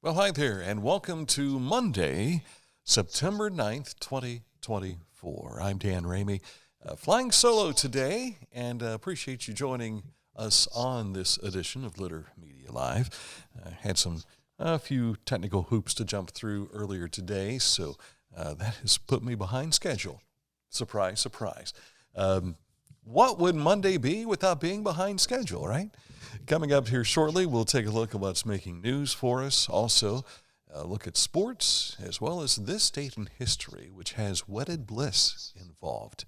Well, hi there, and welcome to Monday, September 9th, 2024. I'm Dan Ramey, flying solo today, and appreciate you joining us on this edition of Litter Media Live. Had a few technical hoops to jump through earlier today, so that has put me behind schedule. Surprise, surprise. What would Monday be without being behind schedule, right? Coming up here shortly, we'll take a look at what's making news for us. Also, look at sports, as well as this date in history, which has wedded bliss involved.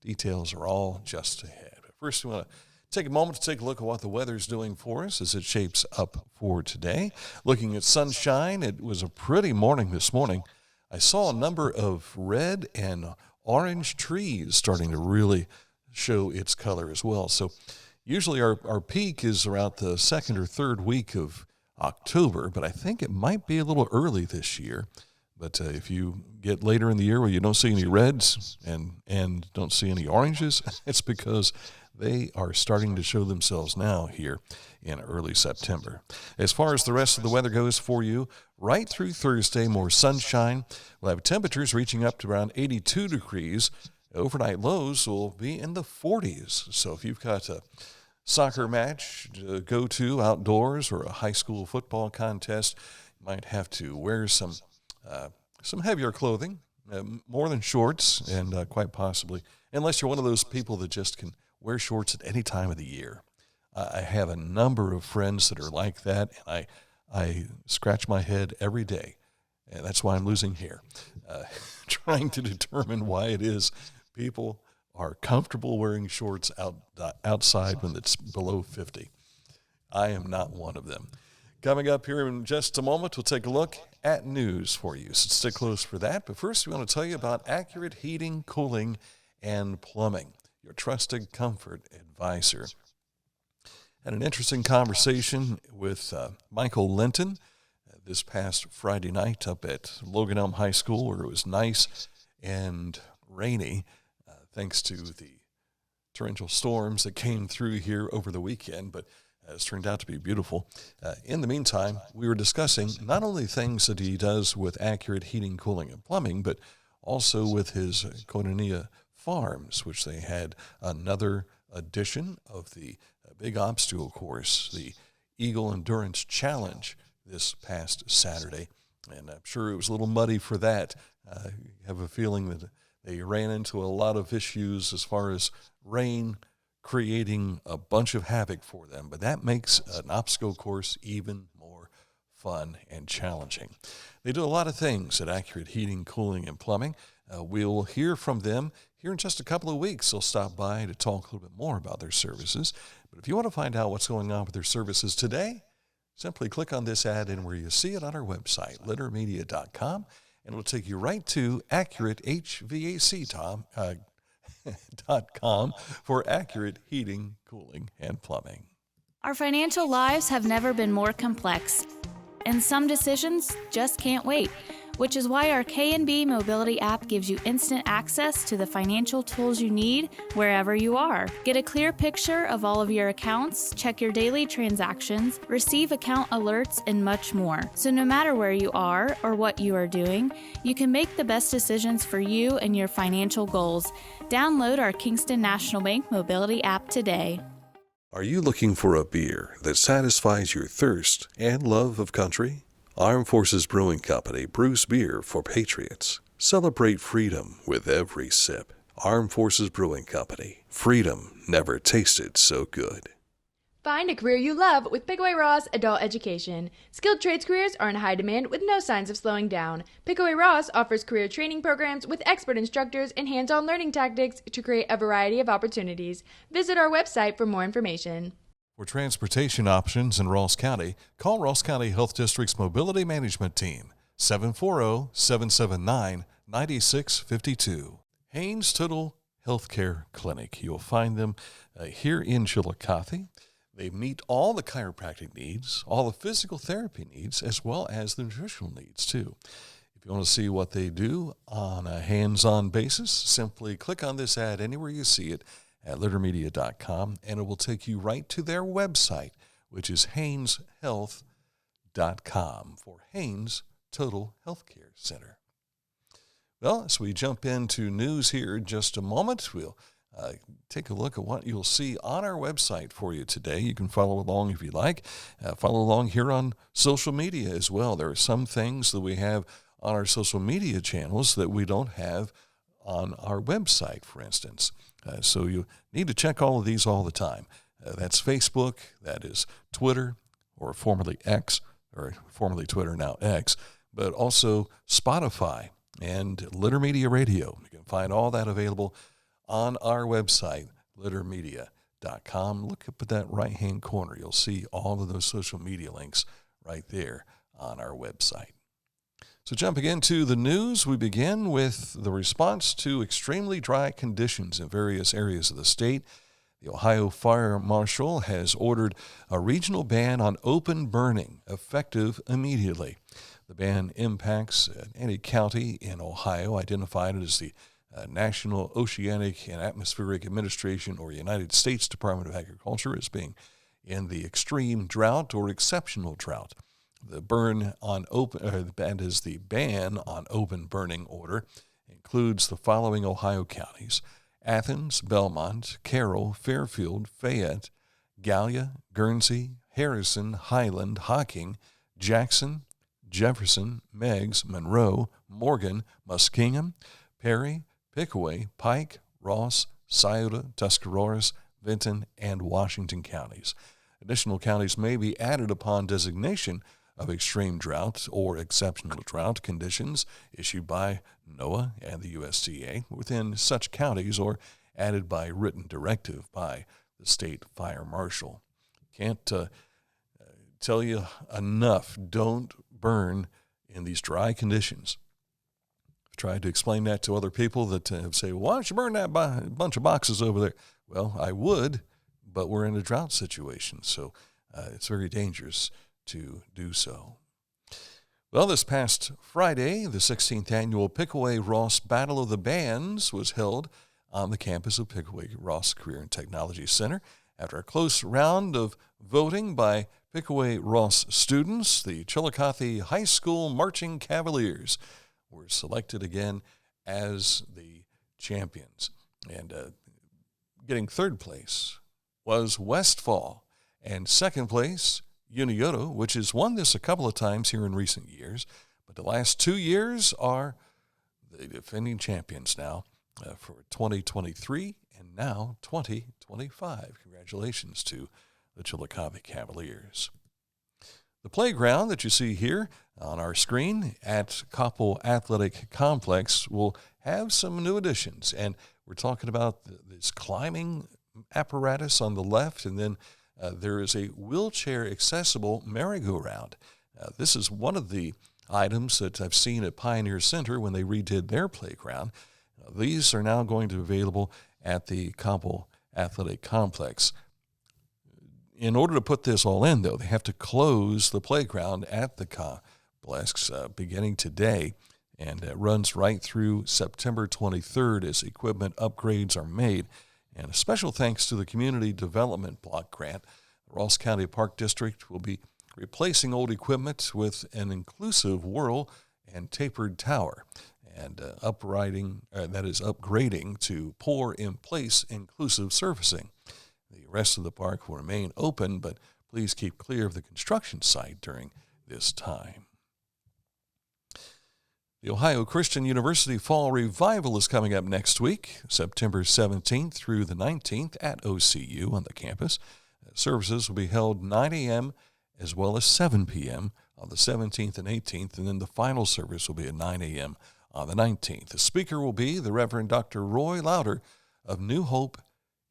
Details are all just ahead. But first, we want to take a moment to take a look at what the weather's doing for us as it shapes up for today. Looking at sunshine, it was a pretty morning this morning. I saw a number of red and orange trees starting to really show its color as well. So usually our peak is around the second or third week of October, but I think it might be a little early this year. But if you get later in the year where you don't see any reds and don't see any oranges, it's because they are starting to show themselves now here in early September. As far as the rest of the weather goes for you, right through Thursday, more sunshine. We'll have temperatures reaching up to around 82 degrees. Overnight lows will be in the 40s. So if you've got a soccer match to go to outdoors or a high school football contest, you might have to wear some heavier clothing, more than shorts, and quite possibly, unless you're one of those people that just can wear shorts at any time of the year. I have a number of friends that are like that, and I scratch my head every day, and that's why I'm losing hair, trying to determine why it is people are comfortable wearing shorts outside when it's below 50. I am not one of them. Coming up here in just a moment, we'll take a look at news for you, so stick close for that. But first, we want to tell you about Accurate Heating, Cooling, and Plumbing, your trusted comfort advisor. Had an interesting conversation with Michael Linton this past Friday night up at Logan Elm High School, where it was nice and rainy, thanks to the torrential storms that came through here over the weekend, but it's turned out to be beautiful. In the meantime, we were discussing not only things that he does with Accurate Heating, Cooling, and Plumbing, but also with his Koinonia Farms, which they had another edition of the big obstacle course, the Eagle Endurance Challenge, this past Saturday. And I'm sure it was a little muddy for that. I have a feeling that they ran into a lot of issues as far as rain creating a bunch of havoc for them, but that makes an obstacle course even more fun and challenging. They do a lot of things at Accurate Heating, Cooling, and Plumbing. We'll hear from them here in just a couple of weeks. They'll stop by to talk a little bit more about their services. But if you want to find out what's going on with their services today, simply click on this ad and where you see it on our website, littermedia.com. And it'll take you right to AccurateHVAC.com for Accurate Heating, Cooling, and Plumbing. Our financial lives have never been more complex, and some decisions just can't wait, which is why our K&B Mobility app gives you instant access to the financial tools you need wherever you are. Get a clear picture of all of your accounts, check your daily transactions, receive account alerts, and much more. So no matter where you are or what you are doing, you can make the best decisions for you and your financial goals. Download our Kingston National Bank Mobility app today. Are you looking for a beer that satisfies your thirst and love of country? Armed Forces Brewing Company brews beer for patriots. Celebrate freedom with every sip. Armed Forces Brewing Company. Freedom never tasted so good. Find a career you love with Pickaway Ross Adult Education. Skilled trades careers are in high demand with no signs of slowing down. Pickaway Ross offers career training programs with expert instructors and hands-on learning tactics to create a variety of opportunities. Visit our website for more information. For transportation options in Ross County, call Ross County Health District's Mobility Management Team, 740-779-9652. Haynes Total Healthcare Clinic. You'll find them here in Chillicothe. They meet all the chiropractic needs, all the physical therapy needs, as well as the nutritional needs, too. If you want to see what they do on a hands-on basis, simply click on this ad anywhere you see it at littermedia.com, and it will take you right to their website, which is hayneshealth.com. for Haynes Total Healthcare Center. Well, as we jump into news here in just a moment, we'll take a look at what you'll see on our website for you today. You can follow along if you like. Follow along here on social media as well. There are some things that we have on our social media channels that we don't have on our website, for instance. So you need to check all of these all the time. That's Facebook, that is Twitter, or formerly X, or formerly Twitter, now X, but also Spotify and Litter Media Radio. You can find all that available on our website, littermedia.com. Look up at that right-hand corner. You'll see all of those social media links right there on our website. So jumping into the news, we begin with the response to extremely dry conditions in various areas of the state. The Ohio Fire Marshal has ordered a regional ban on open burning, effective immediately. The ban impacts any county in Ohio identified as the National Oceanic and Atmospheric Administration or United States Department of Agriculture as being in the extreme drought or exceptional drought. The ban on open burning order includes the following Ohio counties: Athens, Belmont, Carroll, Fairfield, Fayette, Gallia, Guernsey, Harrison, Highland, Hocking, Jackson, Jefferson, Meigs, Monroe, Morgan, Muskingum, Perry, Pickaway, Pike, Ross, Scioto, Tuscarawas, Vinton, and Washington counties. Additional counties may be added upon designation of extreme drought or exceptional drought conditions issued by NOAA and the USDA within such counties or added by written directive by the state fire marshal. Can't tell you enough, don't burn in these dry conditions. I've tried to explain that to other people that say, well, why don't you burn that bunch of boxes over there? Well, I would, but we're in a drought situation, so it's very dangerous to do so. Well, this past Friday, the 16th annual Pickaway-Ross Battle of the Bands was held on the campus of Pickaway-Ross Career and Technology Center. After a close round of voting by Pickaway-Ross students, the Chillicothe High School Marching Cavaliers were selected again as the champions. And getting third place was Westfall, and second place, Unioto, which has won this a couple of times here in recent years. But the last 2 years are the defending champions now for 2023 and now 2025. Congratulations to the Chillicothe Cavaliers. The playground that you see here on our screen at Koppel Athletic Complex will have some new additions, and we're talking about this climbing apparatus on the left, and then there is a wheelchair-accessible merry-go-round. This is one of the items that I've seen at Pioneer Center when they redid their playground. These are now going to be available at the Koppel Athletic Complex. In order to put this all in, though, they have to close the playground at the complex beginning today, and it runs right through September 23rd as equipment upgrades are made. And a special thanks to the Community Development Block Grant, the Ross County Park District will be replacing old equipment with an inclusive whirl and tapered tower, and upgrading to pour-in-place inclusive surfacing. The rest of the park will remain open, but please keep clear of the construction site during this time. The Ohio Christian University Fall Revival is coming up next week, September 17th through the 19th at OCU on the campus. Services will be held 9 a.m. as well as 7 p.m. on the 17th and 18th, and then the final service will be at 9 a.m. on the 19th. The speaker will be the Reverend Dr. Roy Lauder of New Hope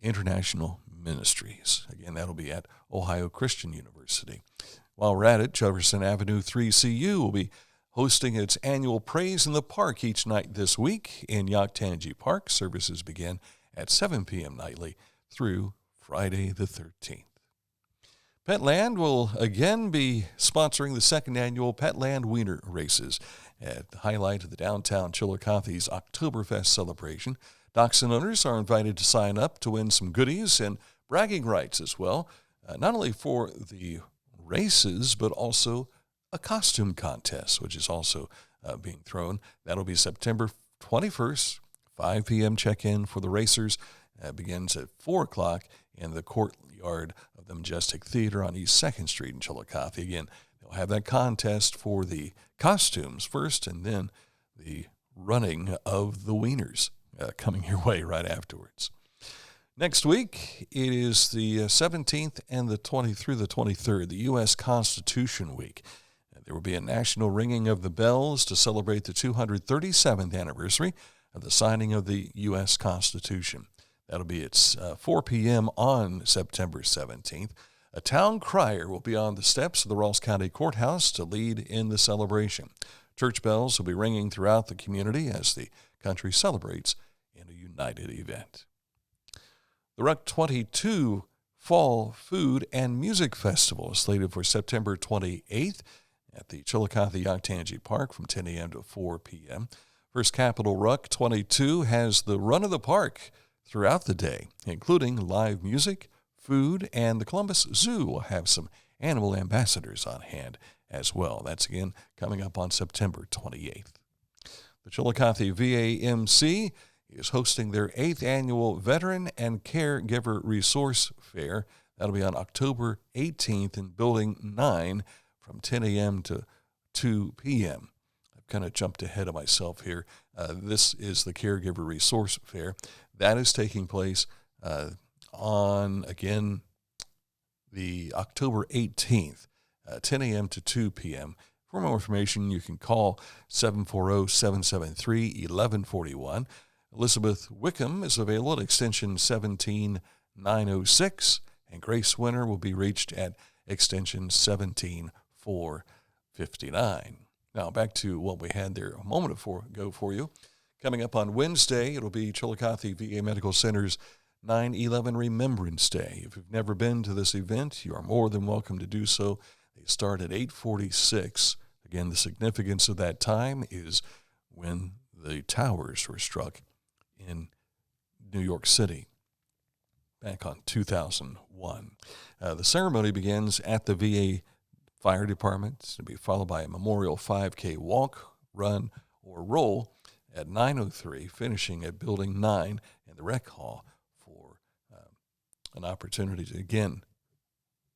International Ministries. Again, that'll be at Ohio Christian University. While we're at it, Jefferson Avenue 3CU will be hosting its annual Praise in the Park each night this week in Yoctangi Park. Services begin at 7 p.m. nightly through Friday the 13th. Petland will again be sponsoring the second annual Petland Weiner races at the highlight of the downtown Chillicothe's Oktoberfest celebration. Dachshund owners are invited to sign up to win some goodies and bragging rights as well, not only for the races, but also a costume contest, which is also being thrown. That'll be September 21st, 5 p.m. check-in for the racers. Begins at 4 o'clock in the courtyard of the Majestic Theater on East 2nd Street in Chillicothe. Again, they'll have that contest for the costumes first, and then the running of the Weiners coming your way right afterwards. Next week, it is the 17th and through the 23rd, the U.S. Constitution Week. There will be a national ringing of the bells to celebrate the 237th anniversary of the signing of the U.S. Constitution. That'll be at 4 p.m. on September 17th. A town crier will be on the steps of the Ross County Courthouse to lead in the celebration. Church bells will be ringing throughout the community as the country celebrates in a united event. The Ruck 22 Fall Food and Music Festival is slated for September 28th at the Chillicothe Yoctangi Park from 10 a.m. to 4 p.m. First Capital Ruck 22 has the run of the park throughout the day, including live music, food, and the Columbus Zoo will have some animal ambassadors on hand as well. That's again coming up on September 28th. The Chillicothe VAMC is hosting their 8th annual Veteran and Caregiver Resource Fair. That'll be on October 18th in Building 9 from 10 a.m. to 2 p.m. I've kind of jumped ahead of myself here. This is the Caregiver Resource Fair. That is taking place on, again, the October 18th, 10 a.m. to 2 p.m. For more information, you can call 740-773-1141. Elizabeth Wickham is available at extension 17906, and Grace Winter will be reached at extension 17459. Now, back to what we had there a moment ago for you. Coming up on Wednesday, it'll be Chillicothe VA Medical Center's 9/11 Remembrance Day. If you've never been to this event, you are more than welcome to do so. They start at 8:46. Again, the significance of that time is when the towers were struck in New York City back on 2001. The ceremony begins at the VA Fire Department. It's going to be followed by a memorial 5K walk, run, or roll at 9:03, finishing at Building 9 in the Rec Hall for an opportunity to, again,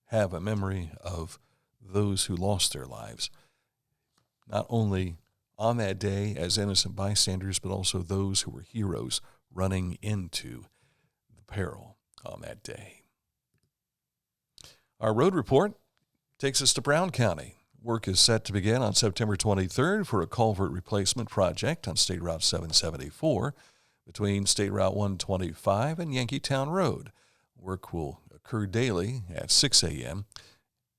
have a memory of those who lost their lives, not only on that day as innocent bystanders, but also those who were heroes running into the peril on that day. Our road report takes us to Brown County. Work is set to begin on September 23rd for a culvert replacement project on State Route 774 between State Route 125 and Yankeetown Road. Work will occur daily at 6 a.m.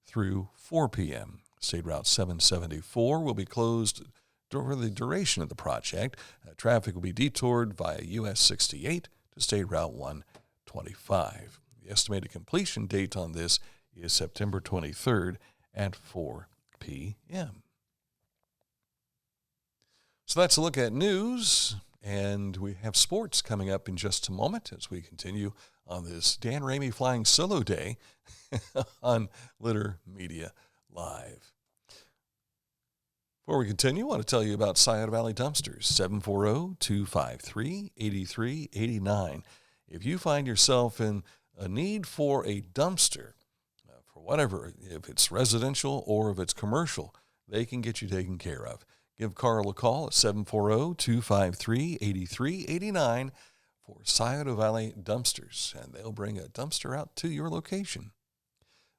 through 4 p.m. State Route 774 will be closed for the duration of the project. Traffic will be detoured via US 68 to State Route 125. The estimated completion date on this is September 23rd at 4 p.m. So that's a look at news, and we have sports coming up in just a moment as we continue on this Dan Ramey Flying Solo Day on Litter Media Live. Before we continue, I want to tell you about Scioto Valley Dumpsters, 740-253-8389. If you find yourself in a need for a dumpster, for whatever, if it's residential or if it's commercial, they can get you taken care of. Give Carl a call at 740-253-8389 for Scioto Valley Dumpsters, and they'll bring a dumpster out to your location.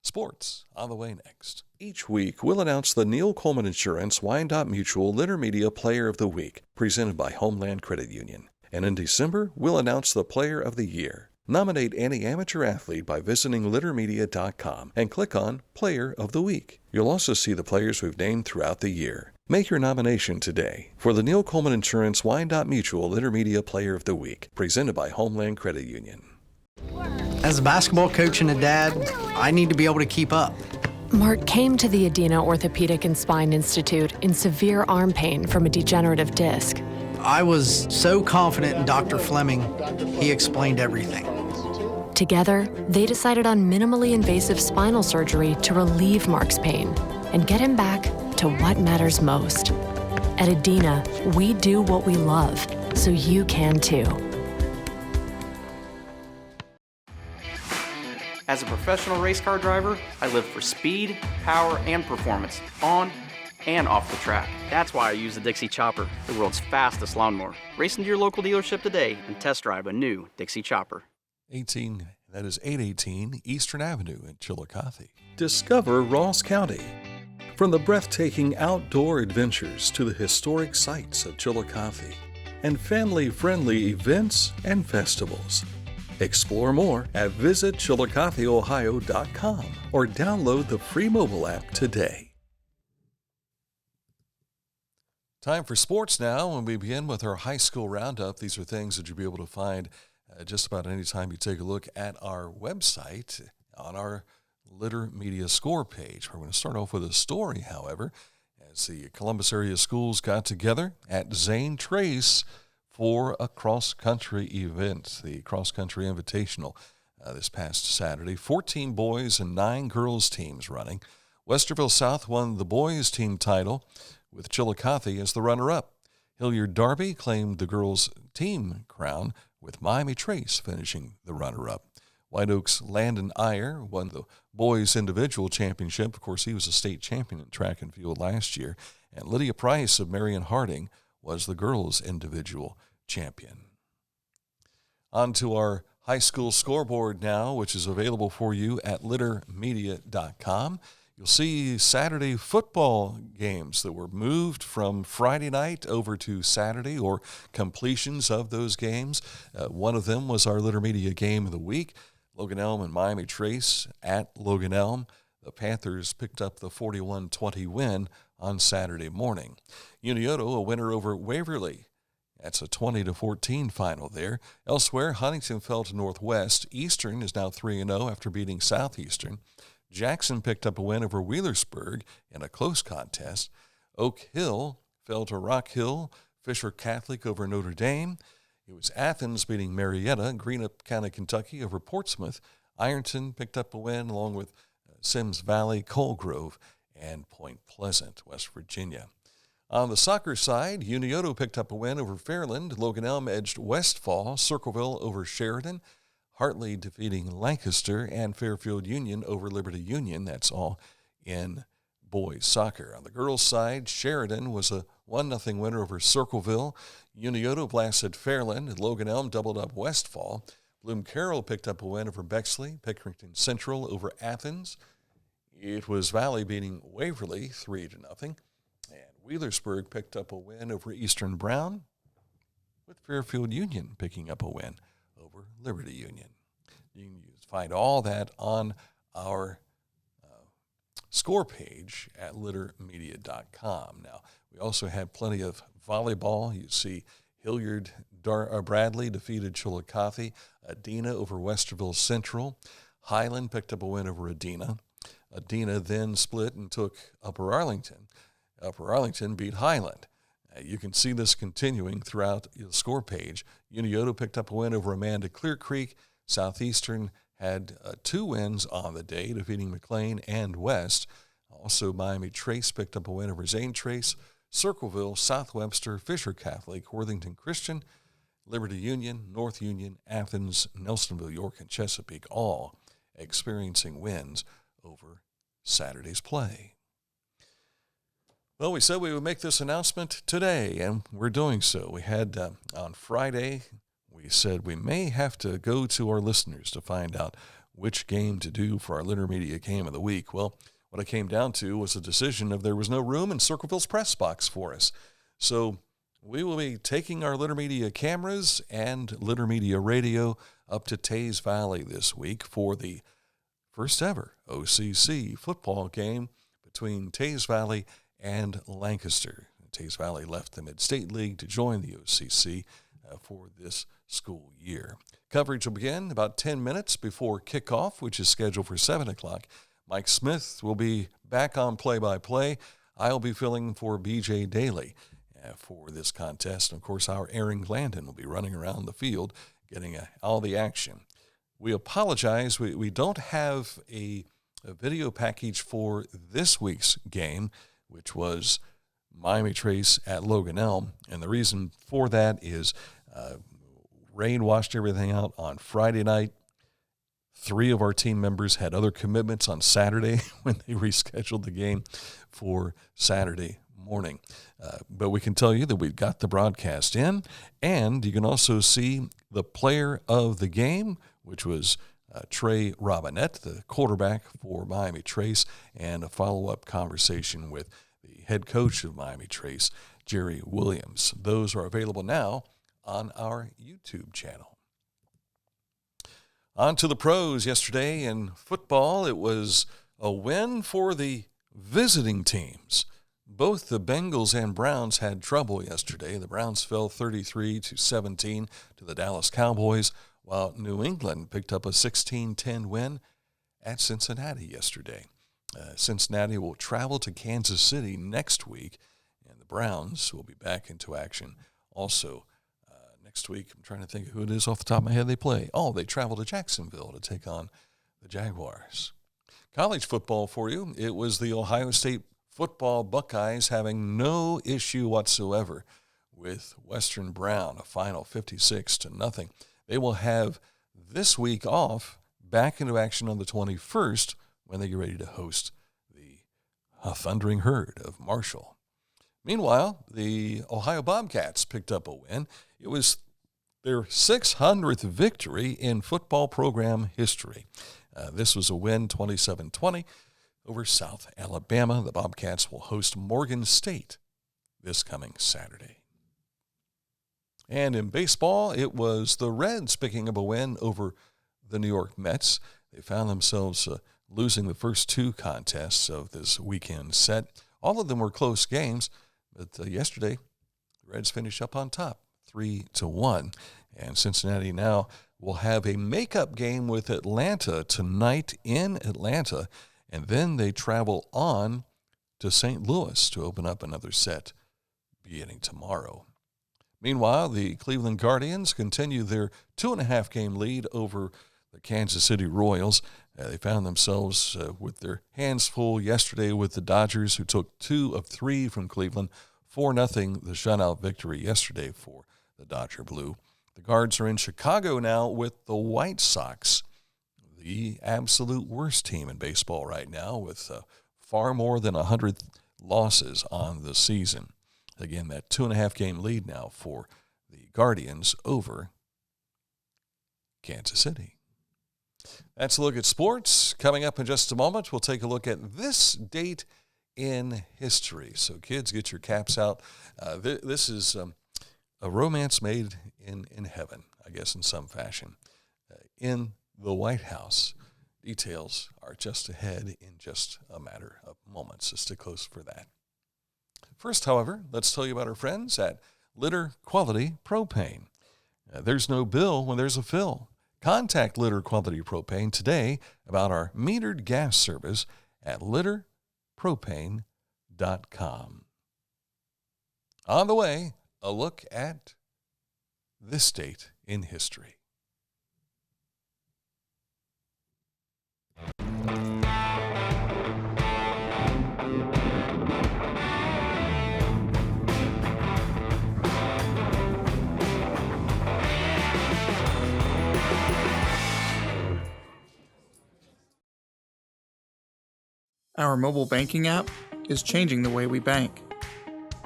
Sports on the way next. Each week, we'll announce the Neil Coleman Insurance Wyandotte Mutual Litter Media Player of the Week, presented by Homeland Credit Union. And in December, we'll announce the Player of the Year. Nominate any amateur athlete by visiting littermedia.com and click on Player of the Week. You'll also see the players we've named throughout the year. Make your nomination today for the Neil Coleman Insurance Wyandotte Mutual Litter Media Player of the Week, presented by Homeland Credit Union. As a basketball coach and a dad, I need to be able to keep up. Mark came to the Adena Orthopedic and Spine Institute in severe arm pain from a degenerative disc. I was so confident in Dr. Fleming, he explained everything. Together, they decided on minimally invasive spinal surgery to relieve Mark's pain and get him back to what matters most. At Adina, we do what we love, so you can too. As a professional race car driver, I live for speed, power, and performance, on and off the track. That's why I use the Dixie Chopper, the world's fastest lawnmower. Race into your local dealership today and test drive a new Dixie Chopper. 18, that is 818 Eastern Avenue in Chillicothe. Discover Ross County. From the breathtaking outdoor adventures to the historic sights of Chillicothe and family-friendly events and festivals. Explore more at visitchillicotheohio.com or download the free mobile app today. Time for sports now, and we begin with our high school roundup. These are things that you'll be able to find just about any time you take a look at our website on our Litter Media Score page. We're going to start off with a story, however, as the Columbus area schools got together at Zane Trace for a cross-country event, the cross-country invitational this past Saturday. 14 boys and 9 girls teams running. Westerville South won the boys team title with Chillicothe as the runner-up. Hilliard Darby claimed the girls team crown with Miami Trace finishing the runner-up. White Oak's Landon Iyer won the boys individual championship. Of course, he was a state champion in track and field last year. And Lydia Price of Marion Harding was the girls' individual champion. On to our high school scoreboard now, which is available for you at littermedia.com. You'll see Saturday football games that were moved from Friday night over to Saturday, or completions of those games. One of them was our Litter Media game of the week. Logan Elm and Miami Trace at Logan Elm. The Panthers picked up the 41-20 win on Saturday morning. Unioto, a winner over Waverly. That's a 20-14 final there. Elsewhere, Huntington fell to Northwest. Eastern is now 3-0 after beating Southeastern. Jackson picked up a win over Wheelersburg in a close contest. Oak Hill fell to Rock Hill. Fisher Catholic over Notre Dame. It was Athens beating Marietta. Greenup County, Kentucky over Portsmouth. Ironton picked up a win along with Sims Valley, Colegrove, and Point Pleasant, West Virginia. On the soccer side, Unioto picked up a win over Fairland. Logan Elm edged Westfall. Circleville over Sheridan. Hartley defeating Lancaster, and Fairfield Union over Liberty Union. That's all in boys soccer. On the girls' side, Sheridan was a 1-0 winner over Circleville. Unioto blasted Fairland. Logan Elm doubled up Westfall. Bloom Carroll picked up a win over Bexley. Pickerington Central over Athens. It was Valley beating Waverly 3-0. And Wheelersburg picked up a win over Eastern Brown, with Fairfield Union picking up a win over Liberty Union. You can find all that on our score page at littermedia.com. Now, we also had plenty of volleyball. You see Hilliard Bradley defeated Chillicothe. Adina over Westerville Central. Highland picked up a win over Adina. Adina then split and took Upper Arlington. Upper Arlington beat Highland. You can see this continuing throughout the score page. Unioto picked up a win over Amanda Clear Creek. Southeastern had 2 wins on the day, defeating McLean and West. Also, Miami Trace picked up a win over Zane Trace. Circleville, South Webster, Fisher Catholic, Worthington Christian, Liberty Union, North Union, Athens, Nelsonville, York, and Chesapeake, all experiencing wins over Saturday's play. Well, we said we would make this announcement today, and we're doing so. We had on Friday, we said we may have to go to our listeners to find out which game to do for our Litter Media Game of the Week. Well, what it came down to was a decision of there was no room in Circleville's press box for us. So we will be taking our Litter Media cameras and Litter Media radio up to Tays Valley this week for the first ever OCC football game between Tays Valley and Lancaster. Tays Valley left the Mid-State League to join the OCC for this school year. Coverage will begin about 10 minutes before kickoff, which is scheduled for 7 o'clock. Mike Smith will be back on play-by-play. I'll be filling for B.J. Daly for this contest. And, of course, our Aaron Glandon will be running around the field getting all the action. We apologize. We don't have a video package for this week's game. which was Miami Trace at Logan Elm. And the reason for that is rain washed everything out on Friday night. 3 of our team members had other commitments on Saturday when they rescheduled the game for Saturday morning. But we can tell you that we've got the broadcast in, and you can also see the player of the game, which was Trey Robinette, the quarterback for Miami Trace, and a follow-up conversation with the head coach of Miami Trace, Jerry Williams. Those are available now on our YouTube channel. On to the pros. Yesterday in football, it was a win for the visiting teams. Both the Bengals and Browns had trouble yesterday. The Browns fell 33-17 to the Dallas Cowboys, while New England picked up a 16-10 win at Cincinnati yesterday. Cincinnati will travel to Kansas City next week, and the Browns will be back into action also next week. I'm trying to think of who it is off the top of my head they play. Oh, they travel to Jacksonville to take on the Jaguars. College football for you. It was the Ohio State football Buckeyes having no issue whatsoever with Western Brown, a final 56-0. They will have this week off, back into action on the 21st when they get ready to host the Thundering Herd of Marshall. Meanwhile, the Ohio Bobcats picked up a win. It was their 600th victory in football program history. This was a win 27-20 over South Alabama. The Bobcats will host Morgan State this coming Saturday. And in baseball, it was the Reds picking up a win over the New York Mets. They found themselves losing the first 2 contests of this weekend set. All of them were close games, but yesterday, the Reds finished up on top, 3-1. And Cincinnati now will have a makeup game with Atlanta tonight in Atlanta, and then they travel on to St. Louis to open up another set beginning tomorrow. Meanwhile, the Cleveland Guardians continue their 2.5-game lead over the Kansas City Royals. They found themselves with their hands full yesterday with the Dodgers, who took 2 of 3 from Cleveland, 4-0, the shutout victory yesterday for the Dodger Blue. The Guards are in Chicago now with the White Sox, the absolute worst team in baseball right now, with far more than 100 losses on the season. Again, that 2.5-game lead now for the Guardians over Kansas City. That's a look at sports. Coming up in just a moment, we'll take a look at this date in history. So kids, get your caps out. This is a romance made in heaven, I guess, in some fashion. In the White House, details are just ahead in just a matter of moments, so stick close for that. First, however, let's tell you about our friends at Litter Quality Propane. There's no bill when there's a fill. Contact Litter Quality Propane today about our metered gas service at litterpropane.com. On the way, a look at this date in history. Our mobile banking app is changing the way we bank.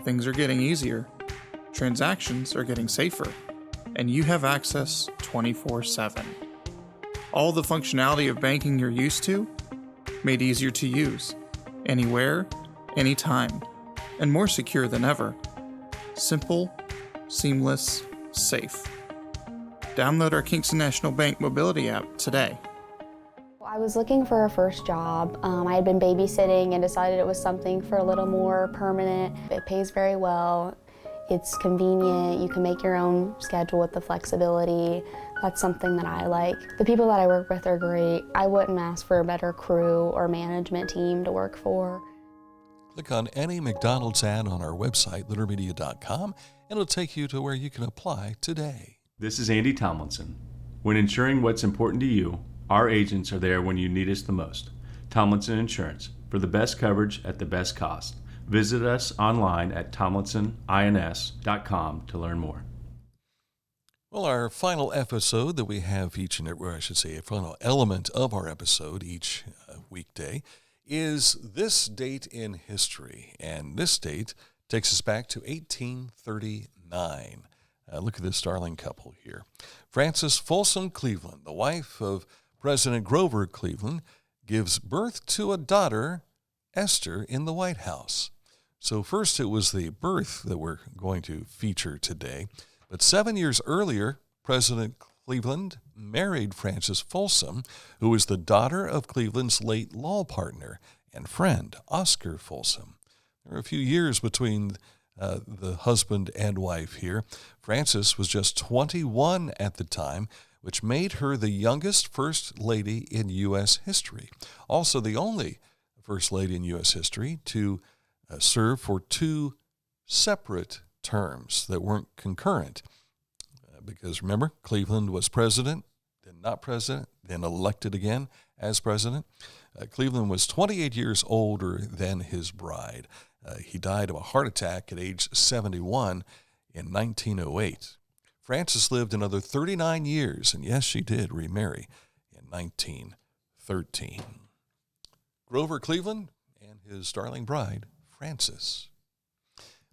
Things are getting easier, transactions are getting safer, and you have access 24/7. All the functionality of banking you're used to, made easier to use, anywhere, anytime, and more secure than ever. Simple, seamless, safe. Download our Kingston National Bank mobility app today. I was looking for a first job. I had been babysitting and decided it was something for a little more permanent. It pays very well. It's convenient. You can make your own schedule with the flexibility. That's something that I like. The people that I work with are great. I wouldn't ask for a better crew or management team to work for. Click on any McDonald's ad on our website, littermedia.com, and it'll take you to where you can apply today. This is Andy Tomlinson. When ensuring what's important to you, our agents are there when you need us the most. Tomlinson Insurance, for the best coverage at the best cost. Visit us online at tomlinsonins.com to learn more. Well, our final episode that we have each and every, or I should say, a final element of our episode each weekday is this date in history. And this date takes us back to 1839. Look at this darling couple here. Frances Folsom Cleveland, the wife of President Grover Cleveland, gives birth to a daughter, Esther, in the White House. So first it was the birth that we're going to feature today. But 7 years earlier, President Cleveland married Frances Folsom, who was the daughter of Cleveland's late law partner and friend, Oscar Folsom. There were a few years between the husband and wife here. Frances was just 21 at the time, which made her the youngest First Lady in U.S. history. Also the only First Lady in U.S. history to serve for two separate terms that weren't concurrent. Because remember, Cleveland was president, then not president, then elected again as president. Cleveland was 28 years older than his bride. He died of a heart attack at age 71 in 1908. Frances lived another 39 years, and yes, she did remarry in 1913. Grover Cleveland and his darling bride, Frances.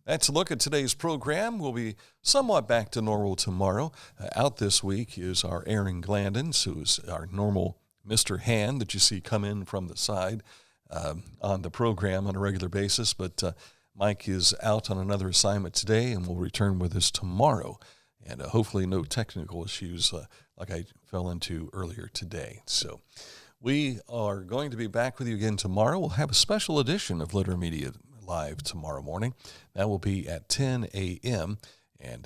That's a look at today's program. We'll be somewhat back to normal tomorrow. Out this week is our Aaron Glandons, who's our normal Mr. Hand that you see come in from the side on the program on a regular basis. But Mike is out on another assignment today and will return with us tomorrow. And hopefully no technical issues like I fell into earlier today. So we are going to be back with you again tomorrow. We'll have a special edition of Liter Media Live tomorrow morning. That will be at 10 a.m. And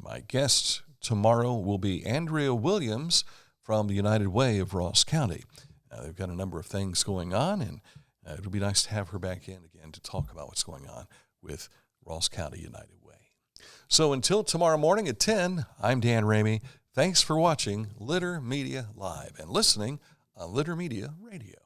my guest tomorrow will be Andrea Williams from the United Way of Ross County. They've got a number of things going on, and it'll be nice to have her back in again to talk about what's going on with Ross County United Way. So until tomorrow morning at 10, I'm Dan Ramey. Thanks for watching Liter Media Live and listening on Liter Media Radio.